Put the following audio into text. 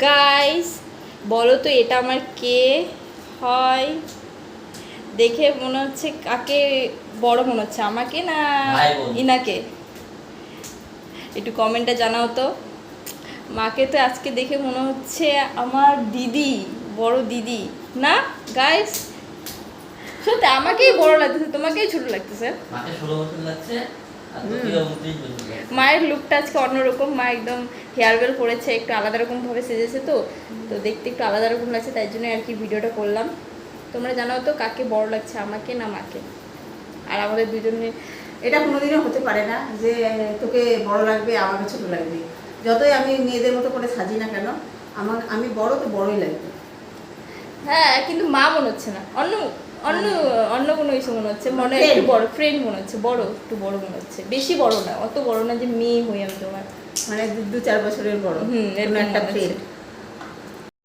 Guys বলো তো এটা আমার কে হয়? দেখে মনে হচ্ছে কাকে বড় মনে হচ্ছে, আমাকে না ইনাকে? একটু কমেন্টে জানাও তো। মাকে তো আজকে দেখে মনে হচ্ছে আমার দিদি, বড় দিদি না গাইস? সত্যি আমাকেই বড় লাগতেছে, তোমাকেই ছোট লাগতেছে। মাকে 16 বছর লাগছে আর তোকে 29 বছর লাগছে। মায়ের লুকটা আজকে অন্যরকম, মা একদম হেয়ার বেল করেছে, একটু আলাদা রকম ভাবে সেজেছে, তো তো দেখতে একটু আলাদা রকম লাগছে, তাই জন্য আর কি ভিডিওটা করলাম। তোমরা জানাও তো কাকে বড় লাগছে, আমাকে না মাকে? আর আমাদের দুজনে এটা কোনোদিনও হতে পারে না যে তোকে বড় লাগবে আমাকে ছোট লাগবে। যতই আমি মেয়েদের মতো করে সাজি না কেন, আমি বড় তো বড়ই লাগবে। হ্যাঁ, কিন্তু মা মনে হচ্ছে না, অন্য অন্য অন্য কোনো কিছু মনে হচ্ছে, মনে Friend. একটু বড় ফ্রেন্ড মনে হচ্ছে, বড় একটু বড় মনে হচ্ছে, বেশি বড় না, অত বড় না যে মেয়ে হই আমি তোমার। মানে 2-4 বছরের বড়, হুম, কোনো এরকম একটা মনে হচ্ছে। ফ্রেন্ড।